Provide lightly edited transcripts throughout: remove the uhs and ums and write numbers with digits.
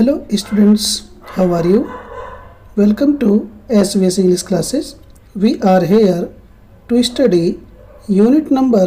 Hello students, how are you? Welcome to SBS English classes. We are here to study unit number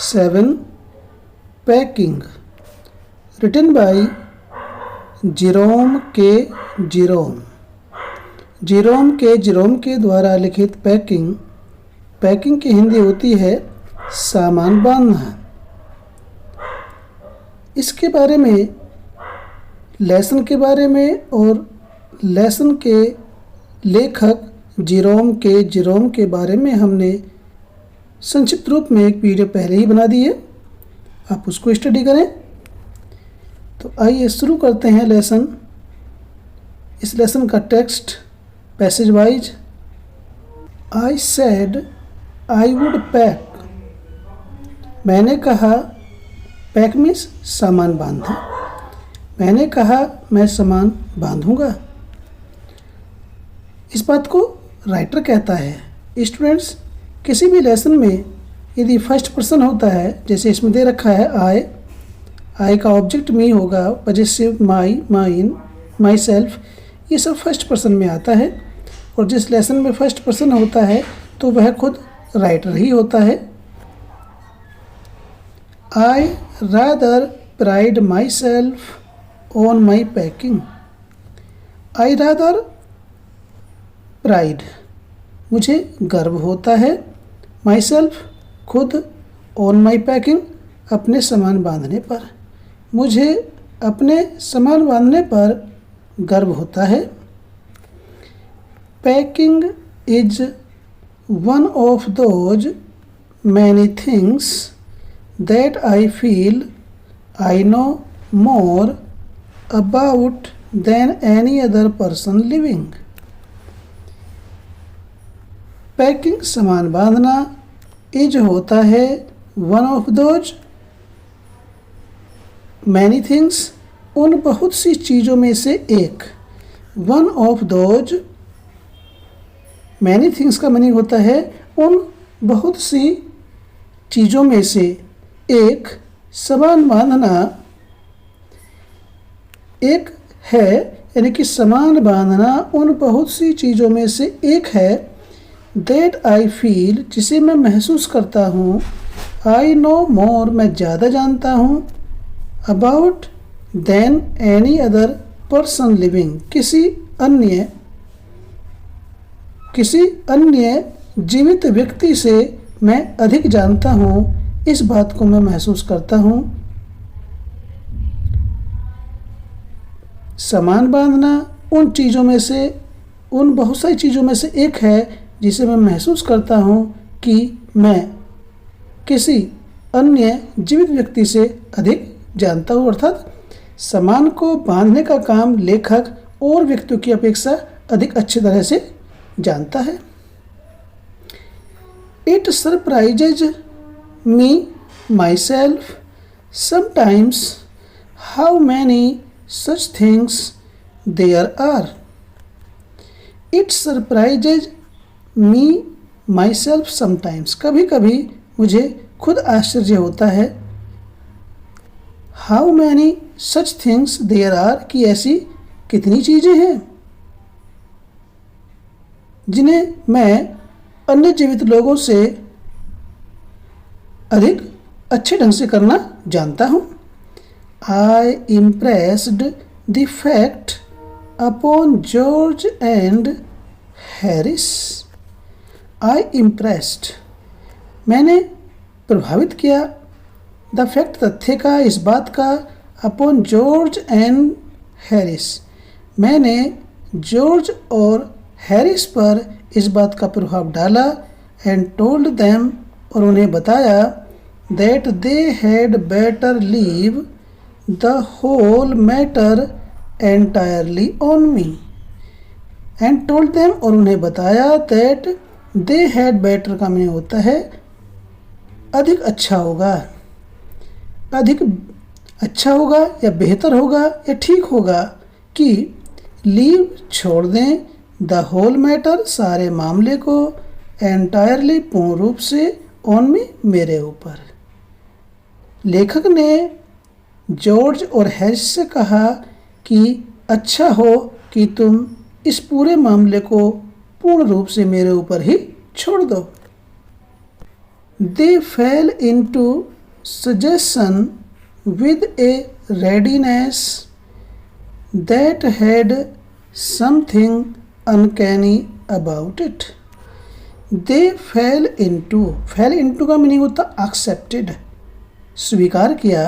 7 Packing, written by Jerome के द्वारा लिखित packing की हिंदी होती है सामान बांधना। इसके बारे में लेसन के बारे में और लेसन के लेखक जेरोम के बारे में हमने संक्षिप्त रूप में एक वीडियो पहले ही बना दी है, आप उसको स्टडी करें। तो आइए शुरू करते हैं लेसन। इस लेसन का text passage wise. I said I would pack, मैंने कहा, पैक मीन्स सामान बांधना, मैंने कहा मैं सामान बांधूंगा। इस बात को राइटर कहता है। स्टूडेंट्स, किसी भी लेसन में यदि फर्स्ट पर्सन होता है, जैसे इसमें दे रखा है आई का ऑब्जेक्ट मी होगा, possessive my, mine, my self, ये सब फर्स्ट पर्सन में आता है। और जिस लेसन में फर्स्ट पर्सन होता है तो वह खुद राइटर ही होता है। I rather pride myself on my packing. I rather pride, मुझे गर्व होता है, myself खुद, on my packing अपने सामान बांधने पर, मुझे अपने सामान बांधने पर गर्व होता है। Packing is one of those many things that I feel I know more about than any other person living. Packing सामान बांधना इज होता है one of those many things, उन बहुत सी चीज़ों में से एक। One of those many things का मीनिंग होता है उन बहुत सी चीज़ों में से एक। सामान बांधना एक है, यानी कि सामान बांधना उन बहुत सी चीज़ों में से एक है। दैट आई फील, जिसे मैं महसूस करता हूँ। आई नो मोर, मैं ज़्यादा जानता हूँ। About than any other person living, किसी अन्य जीवित व्यक्ति से मैं अधिक जानता हूँ, इस बात को मैं महसूस करता हूँ। सामान बांधना उन चीज़ों में से, उन बहुत सारी चीज़ों में से एक है जिसे मैं महसूस करता हूँ कि मैं किसी अन्य जीवित व्यक्ति से अधिक जानता हूँ। अर्थात सामान को बांधने का काम लेखक और व्यक्तियों की अपेक्षा अधिक अच्छी तरह से जानता है। It surprises me myself sometimes how many such things there are. It surprises me myself sometimes, कभी कभी मुझे खुद आश्चर्य होता है। How many such things there are, कि ऐसी कितनी चीज़ें हैं जिन्हें मैं अन्य जीवित लोगों से अधिक अच्छे ढंग से करना जानता हूँ। I impressed the fact upon George and Harris. I impressed, मैंने प्रभावित किया, द फैक्ट तथ्य का, इस बात का, अपॉन जॉर्ज एंड हैरिस, मैंने जॉर्ज और हैरिस पर इस बात का प्रभाव डाला। एंड टोल्ड देम, और उन्हें बताया, that they had better leave the whole matter entirely on me. And told them, और उन्हें बताया, that they had better का मीनिंग होता है अधिक अच्छा होगा, अधिक अच्छा होगा या बेहतर होगा या ठीक होगा कि लीव छोड़ दें, द होल मैटर सारे मामले को, एंटायरली पूर्ण रूप से, ऑन मी मेरे ऊपर। लेखक ने जॉर्ज और हैरिस से कहा कि अच्छा हो कि तुम इस पूरे मामले को पूर्ण रूप से मेरे ऊपर ही छोड़ दो। They fell into suggestion with a readiness that had something uncanny about it. They fell into का मीनिंग होता accepted, स्वीकार किया,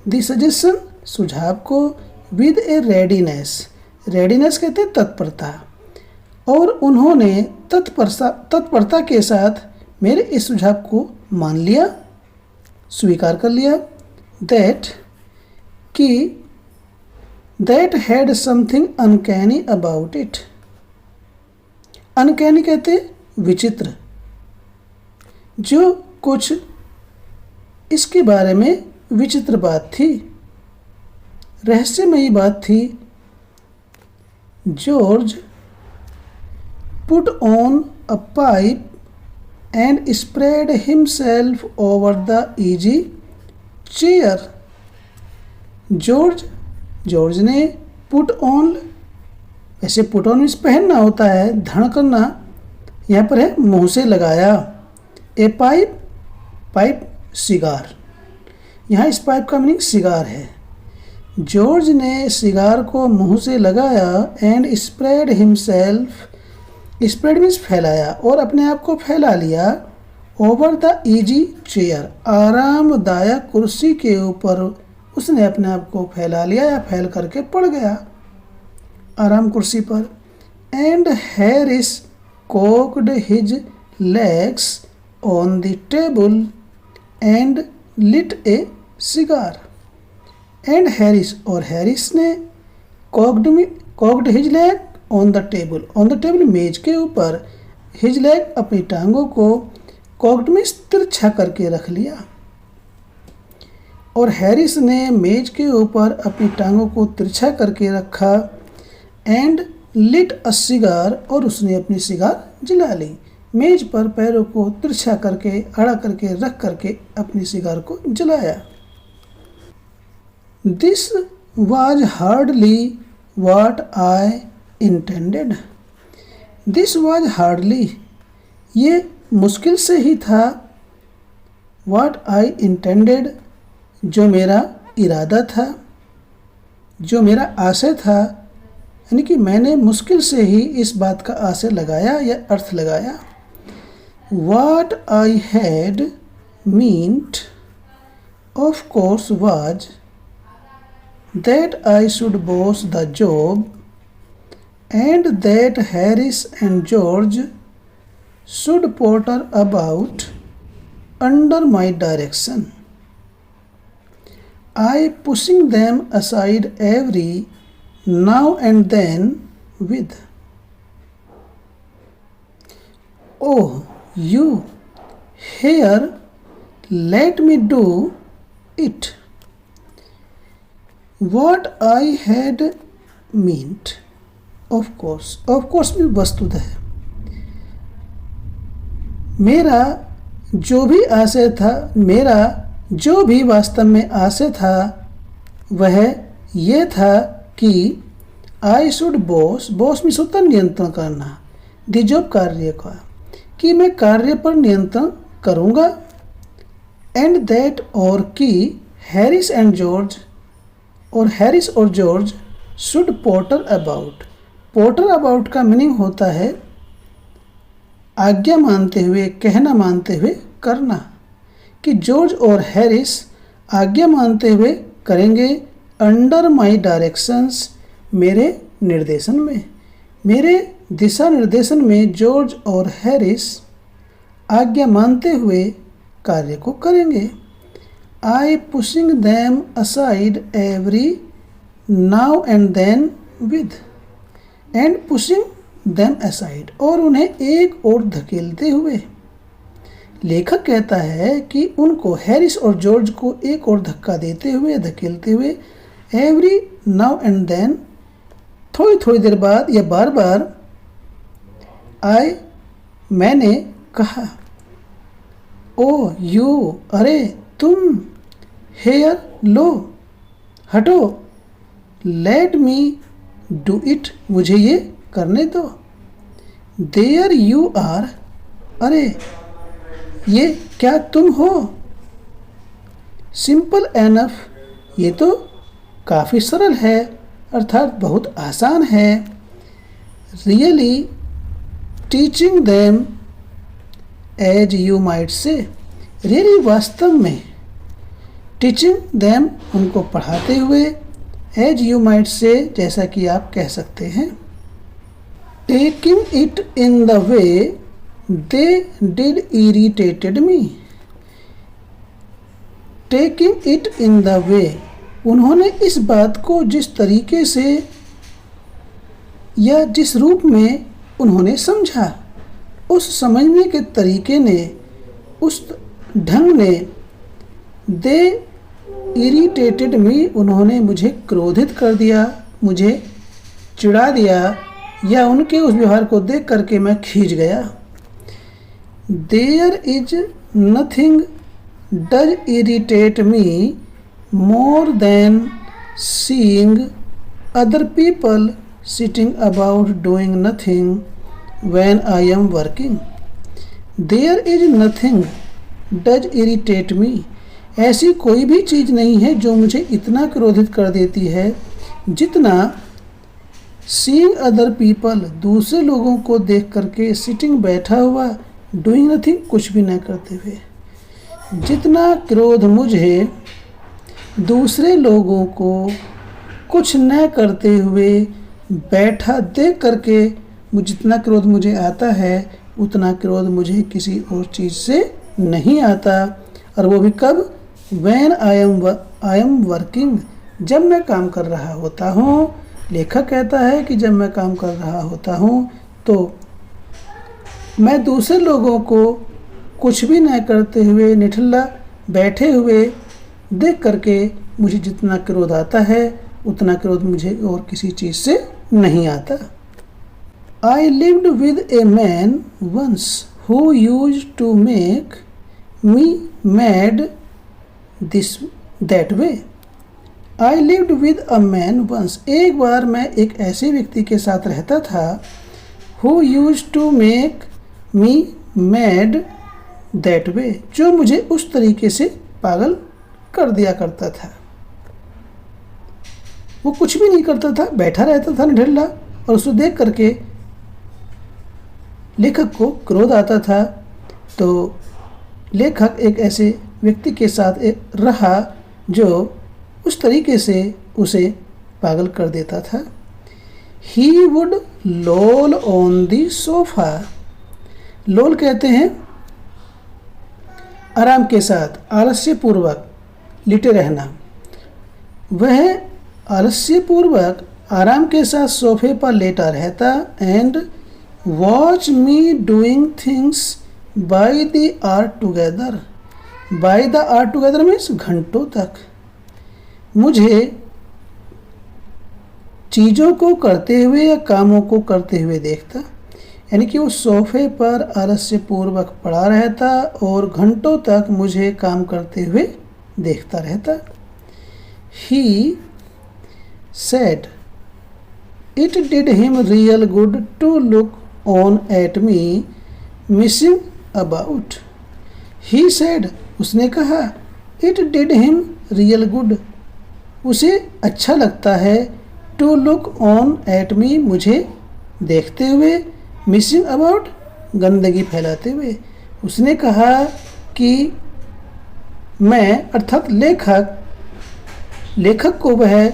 the suggestion सुझाव को, with a readiness कहते हैं तत्परता, और उन्होंने तत्परता के साथ मेरे इस सुझाव को मान लिया, स्वीकार कर लिया। that had something uncanny about it. uncanny कहते विचित्र, जो कुछ इसके बारे में विचित्र बात थी, रहस्यमयी बात थी। George put on a pipe and spread himself over the easy chair. George ने पुट ऑन, ऐसे पुट ऑन मीन्स पहनना होता है, धारण करना, यहाँ पर है मुंह से लगाया। ए पाइप सिगार, यहाँ इस पाइप का मीनिंग सिगार है। जॉर्ज ने सिगार को मुंह से लगाया and spread himself, spread means फैलाया, और अपने आप को फैला लिया। ओवर द इजी चेयर, आरामदायक कुर्सी के ऊपर उसने अपने आप को फैला लिया या फैल करके पड़ गया आराम कुर्सी पर। And Harris cocked his legs on the table and lit a cigar. And Harris, और हैरिस ने cocked his leg on the table मेज के ऊपर, हिज लेग अपनी टांगों को, कोक्ड में तिरछा करके रख लिया, और हैरिस ने मेज के ऊपर अपनी टांगों को तिरछा करके रखा। एंड लिट अ सिगार, और उसने अपनी सिगार जला ली, मेज पर पैरों को तिरछा करके आड़ा करके रख करके अपनी सिगार को जलाया। This was hardly what I intended. This was hardly, ये मुश्किल से ही था, व्हाट आई इंटेंडेड, जो मेरा इरादा था, जो मेरा आशय था, यानी कि मैंने मुश्किल से ही इस बात का आशय लगाया या अर्थ लगाया। What I had meant, of course, was that I should boss the job and that Harris and George should potter about under my direction. I pushing them aside every now and then with, "Oh, you, here, let me do it." What I had meant, of course में वस्तुतः, मेरा जो भी आशय था, मेरा जो भी वास्तव में आशय था, वह यह था कि आई शुड बॉस में होता नियंत्रण करना, दी जॉब कार्य का, कि मैं कार्य पर नियंत्रण करूँगा। एंड दैट, और कि हैरिस एंड जॉर्ज, और हैरिस और जॉर्ज शुड पोटर अबाउट का मीनिंग होता है आज्ञा मानते हुए, कहना मानते हुए, करना, कि जॉर्ज और हैरिस आज्ञा मानते हुए करेंगे अंडर माई डायरेक्शंस, मेरे निर्देशन में, मेरे दिशा निर्देशन में जॉर्ज और हैरिस आज्ञा मानते हुए कार्य को करेंगे। I pushing them aside every now and then with, and pushing them aside, और उन्हें एक ओर धकेलते हुए। लेखक कहता है कि उनको, हैरिस और जॉर्ज को एक और धक्का देते हुए, धकेलते हुए, एवरी नाउ एंड देन, थोड़ी थोड़ी देर बाद या बार बार, आई, मैंने कहा, ओ यू, अरे तुम, हेयर, लो, हटो, लेट मी डू इट, मुझे ये करने दो। देयर यू आर, अरे ये क्या तुम हो। सिंपल एनफ, ये तो काफ़ी सरल है, अर्थात बहुत आसान है। Really, teaching them as you might say, really वास्तव में, टीचिंग देम उनको पढ़ाते हुए, एज यू माइट से जैसा कि आप कह सकते हैं। Taking it in the way they did irritated me, taking it in the way, उन्होंने इस बात को जिस तरीके से या जिस रूप में उन्होंने समझा, उस समझने के तरीके ने, उस ढंग ने, दे इरिटेटेड मी, उन्होंने मुझे क्रोधित कर दिया, मुझे चिढ़ा दिया, या उनके उस व्यवहार को देख करके मैं खींच गया। There is nothing does irritate me more than seeing other people sitting about doing nothing when I am working. There is nothing does irritate me, ऐसी कोई भी चीज़ नहीं है जो मुझे इतना क्रोधित कर देती है जितना सीइंग अदर पीपल, दूसरे लोगों को देख करके, सिटिंग बैठा हुआ, डूइंग नथिंग कुछ भी न करते हुए, जितना क्रोध मुझे दूसरे लोगों को कुछ न करते हुए बैठा देख करके, जितना क्रोध मुझे आता है उतना क्रोध मुझे किसी और चीज़ से नहीं आता। और वो भी कब? व्हेन आई एम वर्किंग, जब मैं काम कर रहा होता हूँ। लेखक कहता है कि जब मैं काम कर रहा होता हूँ तो मैं दूसरे लोगों को कुछ भी न करते हुए, निठल्ला बैठे हुए देख करके मुझे जितना क्रोध आता है उतना क्रोध मुझे और किसी चीज़ से नहीं आता। I lived with a man once who used to make me mad this that way. I lived with a man once, एक बार मैं एक ऐसे व्यक्ति के साथ रहता था, who used to make me mad that way, जो मुझे उस तरीके से पागल कर दिया करता था। वो कुछ भी नहीं करता था, बैठा रहता था निढल्ला, और उसको देख करके लेखक को क्रोध आता था। तो लेखक एक ऐसे व्यक्ति के साथ रहा जो उस तरीके से उसे पागल कर देता था। He would loll on the sofa, loll कहते हैं आराम के साथ, आलस्यपूर्वक लेटे रहना। वह आलस्यपूर्वक आराम के साथ सोफे पर लेटा रहता। And watch me doing things by the hour together, by the hour together means घंटों तक मुझे चीज़ों को करते हुए या कामों को करते हुए देखता। यानी कि वो सोफे पर आलस्यपूर्वक पड़ा रहता और घंटों तक मुझे काम करते हुए देखता रहता। ही said it did him real good to look on at me messing about. He said, उसने कहा, it did him real good, उसे अच्छा लगता है, to look on at me, मुझे देखते हुए, messing about, गंदगी फैलाते हुए। उसने कहा कि मैं अर्थात लेखक को वह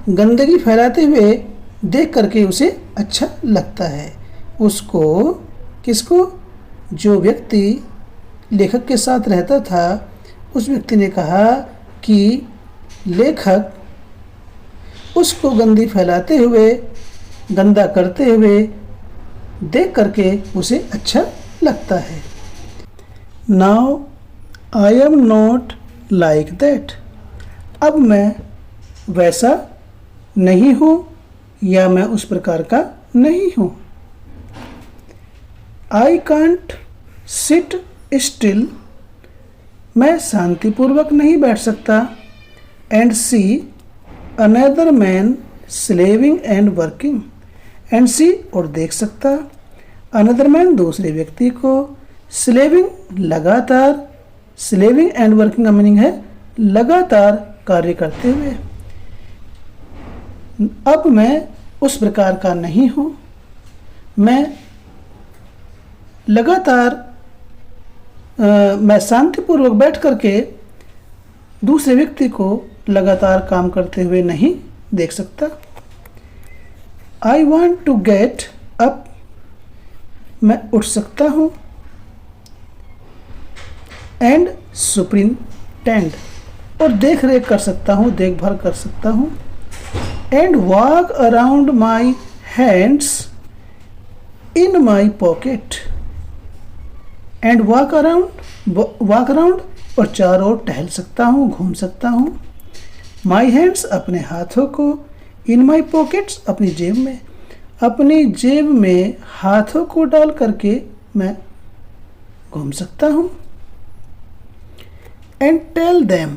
गंदगी फैलाते हुए देख करके उसे अच्छा लगता है। उसको, किसको? जो व्यक्ति लेखक के साथ रहता था उस व्यक्ति ने कहा कि लेखक उसको गंदगी फैलाते हुए, गंदा करते हुए देख करके उसे अच्छा लगता है। Now I am not like that, अब मैं वैसा नहीं हूँ या मैं उस प्रकार का नहीं हूँ। आई कांट सिट स्टिल, मैं शांतिपूर्वक नहीं बैठ सकता। And see, another man slaving and working, and see और देख सकता, अनदर मैन दूसरे व्यक्ति को, स्लेविंग लगातार, स्लेविंग एंड वर्किंग का मीनिंग है लगातार कार्य करते हुए। अब मैं उस प्रकार का नहीं हूँ, मैं लगातार मैं शांतिपूर्वक बैठ करके दूसरे व्यक्ति को लगातार काम करते हुए नहीं देख सकता। I want to get up, मैं उठ सकता हूँ, एंड सुपरिंटेंड और देख रेख कर सकता हूँ, देखभाल कर सकता हूँ, and walk around my hands in my pocket, and walk around और चारों ओर टहल सकता हूँ, घूम सकता हूँ, माई हैंड्स अपने हाथों को, इन माई पॉकेट्स अपनी जेब में, अपनी जेब में हाथों को डाल करके मैं घूम सकता हूँ, एंड टेल देम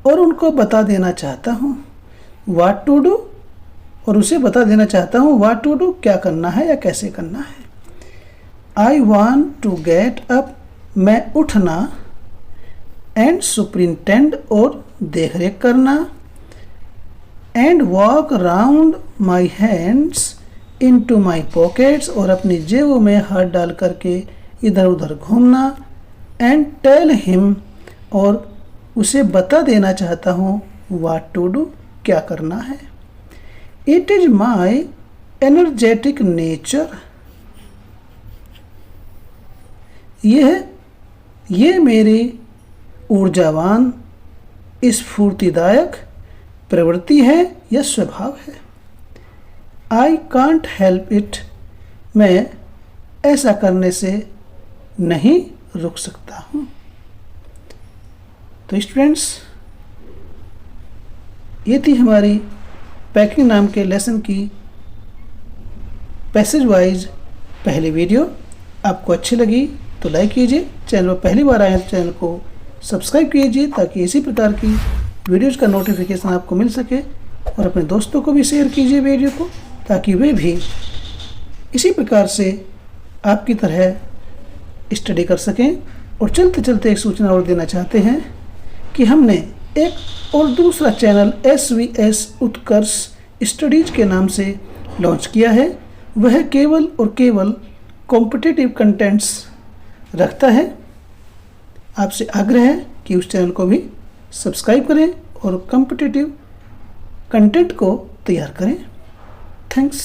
और उनको बता देना चाहता हूँ, व्हाट टू डू और उसे बता देना चाहता हूँ व्हाट टू डू क्या करना है या कैसे करना है। I want to get up मैं उठना, एंड सुपरिंटेंड और देख रेख करना, and walk round my hands into my pockets और अपनी जेबों में हाथ डाल करके इधर उधर घूमना, एंड टेल हिम और उसे बता देना चाहता हूँ व्हाट टू डू क्या करना है। It is my energetic nature, ये मेरी ऊर्जावान स्फूर्तिदायक प्रवृत्ति है या स्वभाव है। आई कांट हेल्प इट मैं ऐसा करने से नहीं रुक सकता हूँ। तो स्टूडेंट्स, ये थी हमारी पैकिंग नाम के लेसन की पैसेज वाइज पहली वीडियो। आपको अच्छी लगी तो लाइक कीजिए, चैनल पर पहली बार आए तो चैनल को सब्सक्राइब कीजिए ताकि इसी प्रकार की वीडियोज़ का नोटिफिकेशन आपको मिल सके, और अपने दोस्तों को भी शेयर कीजिए वीडियो को ताकि वे भी इसी प्रकार से आपकी तरह स्टडी कर सकें। और चलते चलते एक सूचना और देना चाहते हैं कि हमने एक और दूसरा चैनल SVS उत्कर्ष स्टडीज के नाम से लॉन्च किया है। वह केवल और केवल कॉम्पिटिटिव कंटेंट्स रखता है। आपसे आग्रह है कि उस चैनल को भी सब्सक्राइब करें और कॉम्पिटिटिव कंटेंट को तैयार करें। थैंक्स।